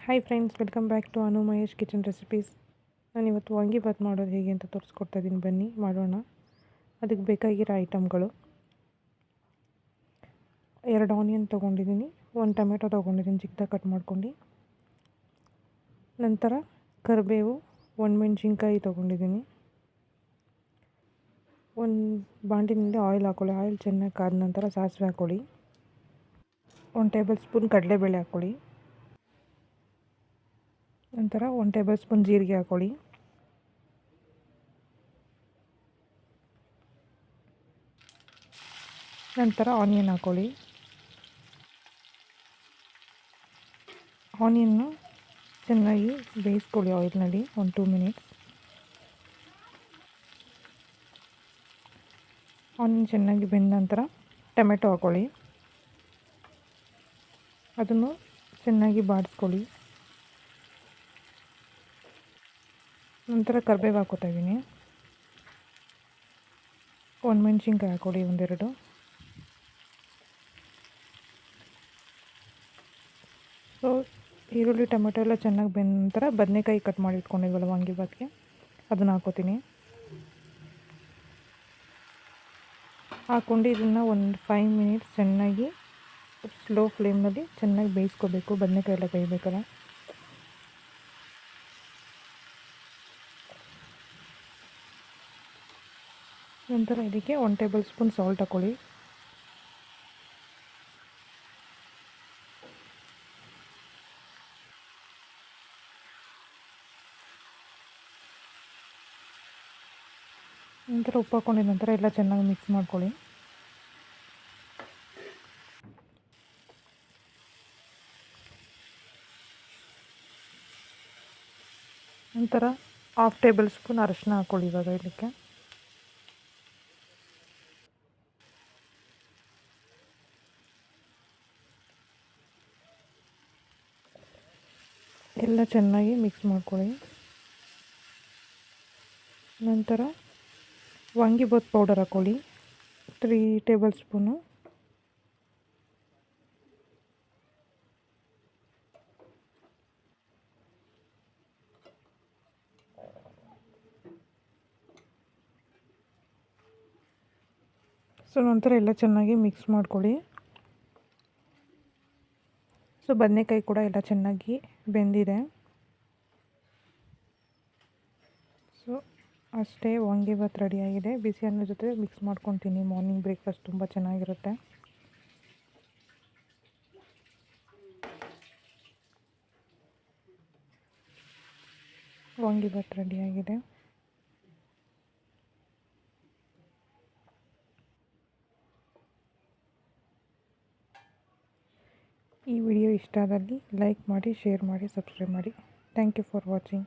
Hi friends, welcome back to Anu Mahesh kitchen recipes. ನಾನು ಇವತ್ತು ವಾಂಗಿಬಾತ್ ಮಾಡೋದು ಹೇಗೆ ಅಂತ ತೋರಿಸ್ಕೊಡ್ತಾ ಇದ್ದೀನಿ. ಬನ್ನಿ ಮಾಡೋಣ. ಅದಕ್ಕೆ ಬೇಕಾಗಿರೋ ಐಟಮ್ಗಳು: 2 ಆನಿಯನ್ ತೊಗೊಂಡಿದ್ದೀನಿ, 1 ಟೊಮೆಟೊ ತೊಗೊಂಡಿದ್ದೀನಿ ಚಿಕ್ಕದಾಗಿ ಕಟ್ ಮಾಡ್ಕೊಂಡು. ನಂತರ ಕರಿಬೇವು, 1 ಮೆಣಸಿನ್ಕಾಯಿ ತೊಗೊಂಡಿದ್ದೀನಿ. ಒಂದು ಬಾಂಡಿನಲ್ಲಿ ಆಯಿಲ್ ಹಾಕ್ಕೊಳ್ಳಿ. ಆಯಿಲ್ ಚೆನ್ನಾಗಿ ಕಾದ ನಂತರ ಸಾಸಿವೆ ಹಾಕ್ಕೊಳ್ಳಿ. 1 ಟೇಬಲ್ ಸ್ಪೂನ್ ಕಡಲೆಬೇಳೆ ಹಾಕ್ಕೊಳ್ಳಿ. ನಂತರ 1 ಟೇಬಲ್ ಸ್ಪೂನ್ ಜೀರಿಗೆ ಹಾಕ್ಕೊಳ್ಳಿ. ನಂತರ ಆನಿಯನ್ ಹಾಕ್ಕೊಳ್ಳಿ. ಆನಿಯನ್ನು ಚೆನ್ನಾಗಿ ಬೇಯಿಸ್ಕೊಳ್ಳಿ ಆಯಿಲ್ನಲ್ಲಿ 1-2 ಮಿನಿಟ್ಸ್. ಆನಿಯನ್ ಚೆನ್ನಾಗಿ ಬೆಂದ ನಂತರ ಟೊಮೆಟೊ ಹಾಕ್ಕೊಳ್ಳಿ. ಅದನ್ನು ಚೆನ್ನಾಗಿ ಬಾಡಿಸ್ಕೊಳ್ಳಿ. ನಂತರ ಕರಿಬೇವು ಹಾಕ್ಕೋತಾ ಇದ್ದೀನಿ. 1 ಮೆಣಸಿನ್ಕಾಯಿ ಹಾಕ್ಕೊಳ್ಳಿ, 1-2. ಸೊ ಈರುಳ್ಳಿ ಟೊಮೆಟೊ ಎಲ್ಲ ಚೆನ್ನಾಗಿ ಬೆಂದ ನಂತರ ಬದನೆಕಾಯಿ ಕಟ್ ಮಾಡಿ ಇಟ್ಕೊಂಡಿದ್ವಲ್ಲ ವಾಂಗಿಬಾತ್ಗೆ, ಅದನ್ನು ಹಾಕ್ಕೋತೀನಿ. ಹಾಕ್ಕೊಂಡು ಇದನ್ನು ಒಂದು 5 ಮಿನಿಟ್ಸ್ ಚೆನ್ನಾಗಿ ಸ್ಲೋ ಫ್ಲೇಮ್ನಲ್ಲಿ ಚೆನ್ನಾಗಿ ಬೇಯಿಸ್ಕೋಬೇಕು. ಬದನೆಕಾಯಿ ಎಲ್ಲ ಬೇಯಬೇಕಲ್ಲ. ನಂತರ ಇದಕ್ಕೆ 1 ಟೇಬಲ್ ಸ್ಪೂನ್ ಸಾಲ್ಟ್ ಹಾಕ್ಕೊಳ್ಳಿ. ನಂತರ ಉಪ್ಪು ಹಾಕ್ಕೊಂಡಿದ ನಂತರ ಎಲ್ಲ ಚೆನ್ನಾಗಿ ಮಿಕ್ಸ್ ಮಾಡ್ಕೊಳ್ಳಿ. ನಂತರ 1/2 ಟೇಬಲ್ ಸ್ಪೂನ್ ಅರಿಶಿನ ಹಾಕ್ಕೊಳ್ಳಿ. ಇವಾಗ ಇದಕ್ಕೆ ಎಲ್ಲ ಚೆನ್ನಾಗಿ ಮಿಕ್ಸ್ ಮಾಡ್ಕೊಳ್ಳಿ. ನಂತರ ವಾಂಗಿಬಾತ್ ಪೌಡರ್ ಹಾಕ್ಕೊಳ್ಳಿ, 3 ಟೇಬಲ್ ಸ್ಪೂನು. ಸೊ ನಂತರ ಎಲ್ಲ ಚೆನ್ನಾಗಿ ಮಿಕ್ಸ್ ಮಾಡ್ಕೊಳ್ಳಿ. ಸೊ ಬದನೆಕಾಯಿ ಕೂಡ ಎಲ್ಲ ಚೆನ್ನಾಗಿ ಬೆಂದಿದೆ. ಸೊ ಅಷ್ಟೇ, ವಾಂಗಿಬಾತ್ ರೆಡಿಯಾಗಿದೆ. ಬಿಸಿ ಅನ್ನ ಜೊತೆ ಮಿಕ್ಸ್ ಮಾಡ್ಕೊತೀನಿ. ಮಾರ್ನಿಂಗ್ ಬ್ರೇಕ್ಫಾಸ್ಟ್ ತುಂಬ ಚೆನ್ನಾಗಿರುತ್ತೆ. ವಾಂಗಿಬಾತ್ ರೆಡಿಯಾಗಿದೆ. ಈ ವಿಡಿಯೋ ಇಷ್ಟ ಆದಲ್ಲಿ ಲೈಕ್ ಮಾಡಿ, ಶೇರ್ ಮಾಡಿ, ಸಬ್ಸ್ಕ್ರೈಬ್ ಮಾಡಿ. Thank you for watching.